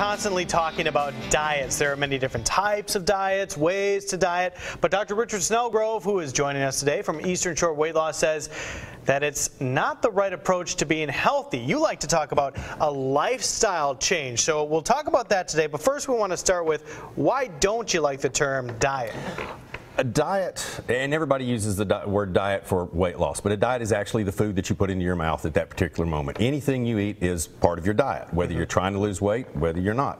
constantly talking about diets. There are many different types of diets, ways to diet, but Dr. Richard Snellgrove, who is joining us today from Eastern Shore Weight Loss, says that it's not the right approach to being healthy. You like to talk about a lifestyle change, so we'll talk about that today, but first we want to start with, why don't you like the term diet? A diet, and everybody uses the word diet for weight loss, but a diet is actually the food that you put into your mouth at that particular moment. Anything you eat is part of your diet, whether you're trying to lose weight, whether you're not.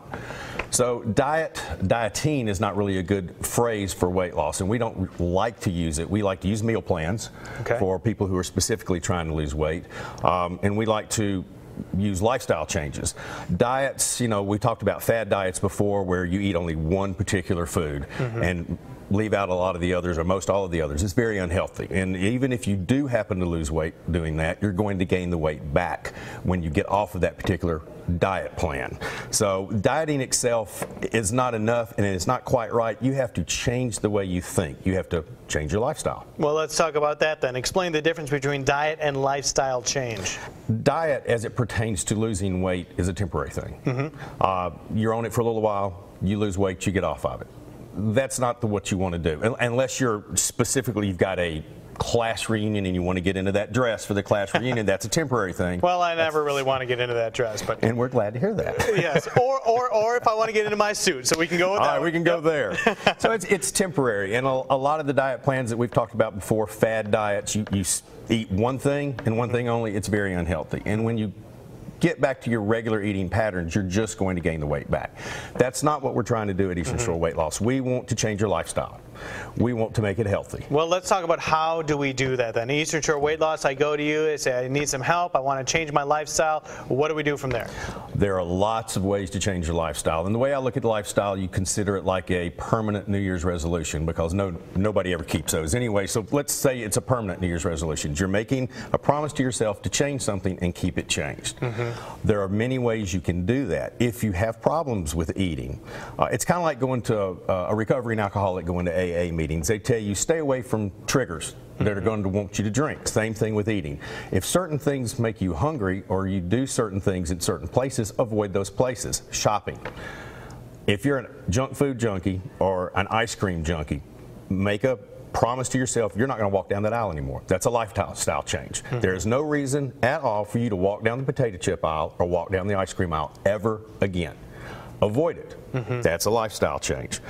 So dieting is not really a good phrase for weight loss, and we don't like to use it. We like to use meal plans for people who are specifically trying to lose weight, and we like to use lifestyle changes. Diets, you know, we talked about fad diets before where you eat only one particular food and leave out a lot of the others or most all of the others. It's very unhealthy. And even if you do happen to lose weight doing that, you're going to gain the weight back when you get off of that particular diet plan. So dieting itself is not enough and it's not quite right. You have to change the way you think. You have to change your lifestyle. Well, let's talk about that then. Explain the difference between diet and lifestyle change. Diet, as it pertains to losing weight, is a temporary thing. You're on it for a little while, you lose weight, you get off of it. That's not what you want to do, unless you're specifically, you've got a class reunion and you want to get into that dress for the class reunion. That's a temporary thing. Well, I never really want to get into that dress, but and we're glad to hear that. Yes, or if I want to get into my suit, so we can go with that. All right, we can go there. So it's temporary, and a lot of the diet plans that we've talked about before, fad diets, you eat one thing and one thing only. It's very unhealthy, and when you get back to your regular eating patterns, you're just going to gain the weight back. That's not what we're trying to do at Eastern Shore Weight Loss. We want to change your lifestyle. We want to make it healthy. Well, let's talk about how do we do that then. Eastern Shore Weight Loss, I go to you, I say I need some help, I want to change my lifestyle. What do we do from there? There are lots of ways to change your lifestyle. And the way I look at lifestyle, you consider it like a permanent New Year's resolution, because nobody ever keeps those anyway. So let's say it's a permanent New Year's resolution. You're making a promise to yourself to change something and keep it changed. There are many ways you can do that. If you have problems with eating, it's kind of like going to a recovering alcoholic going to AA meetings. They tell you stay away from triggers that are going to want you to drink. Same thing with eating. If certain things make you hungry or you do certain things in certain places, avoid those places. Shopping. If you're a junk food junkie or an ice cream junkie, make a promise to yourself you're not going to walk down that aisle anymore. That's a lifestyle change. There is no reason at all for you to walk down the potato chip aisle or walk down the ice cream aisle ever again. Avoid it. That's a lifestyle change.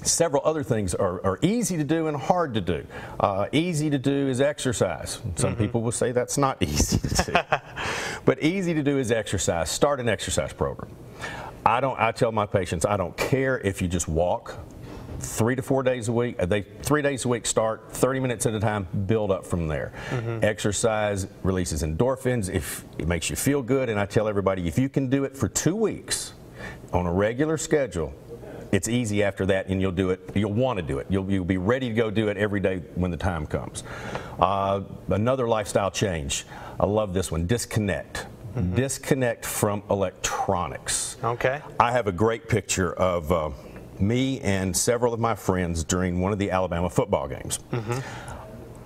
Several other things are easy to do and hard to do. Easy to do is exercise. Some people will say that's not easy to do. But easy to do is exercise. Start an exercise program. I tell my patients, I don't care if you just walk 3 to 4 days a week. 3 days a week, start 30 minutes at a time, build up from there. Exercise releases endorphins, if it makes you feel good, and I tell everybody if you can do it for 2 weeks on a regular schedule, it's easy after that, and you'll do it. You'll want to do it. You'll be ready to go do it every day when the time comes. Another lifestyle change. I love this one. Disconnect. Disconnect from electronics. Okay. I have a great picture of me and several of my friends during one of the Alabama football games.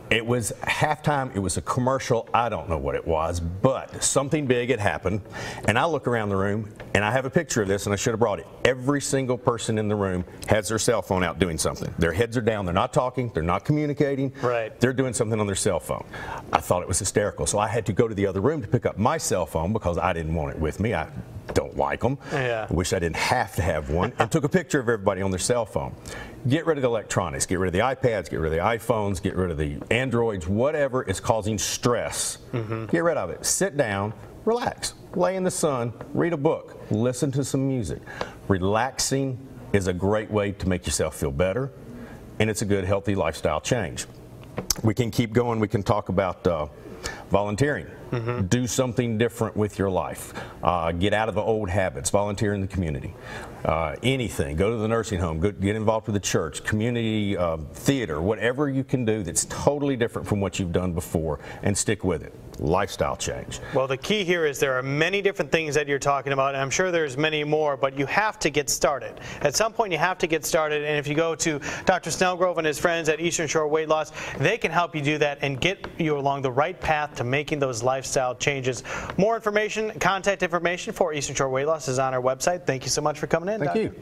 It was halftime, it was a commercial, I don't know what it was, but something big had happened, and I look around the room, and I have a picture of this, and I should have brought it. Every single person in the room has their cell phone out doing something. Their heads are down, they're not talking, they're not communicating, they're doing something on their cell phone. I thought it was hysterical, so I had to go to the other room to pick up my cell phone because I didn't want it with me. I don't like them. I wish I didn't have to have one, and took a picture of everybody on their cell phone. Get rid of the electronics, get rid of the iPads, get rid of the iPhones, get rid of the Androids, whatever is causing stress. Get rid of it. Sit down, relax, lay in the sun, read a book, listen to some music. Relaxing is a great way to make yourself feel better, and it's a good, healthy lifestyle change. We can keep going. We can talk about volunteering. Do something different with your life. Get out of the old habits. Volunteer in the community. Anything. Go to the nursing home. Get involved with the church, community theater, whatever you can do that's totally different from what you've done before, and stick with it. lifestyle change. Well, the key here is there are many different things that you're talking about, and I'm sure there's many more, but you have to get started. At some point, you have to get started, and if you go to Dr. Snellgrove and his friends at Eastern Shore Weight Loss, they can help you do that and get you along the right path to making those lifestyle changes. More information, contact information for Eastern Shore Weight Loss is on our website. Thank you so much for coming in. Thank you.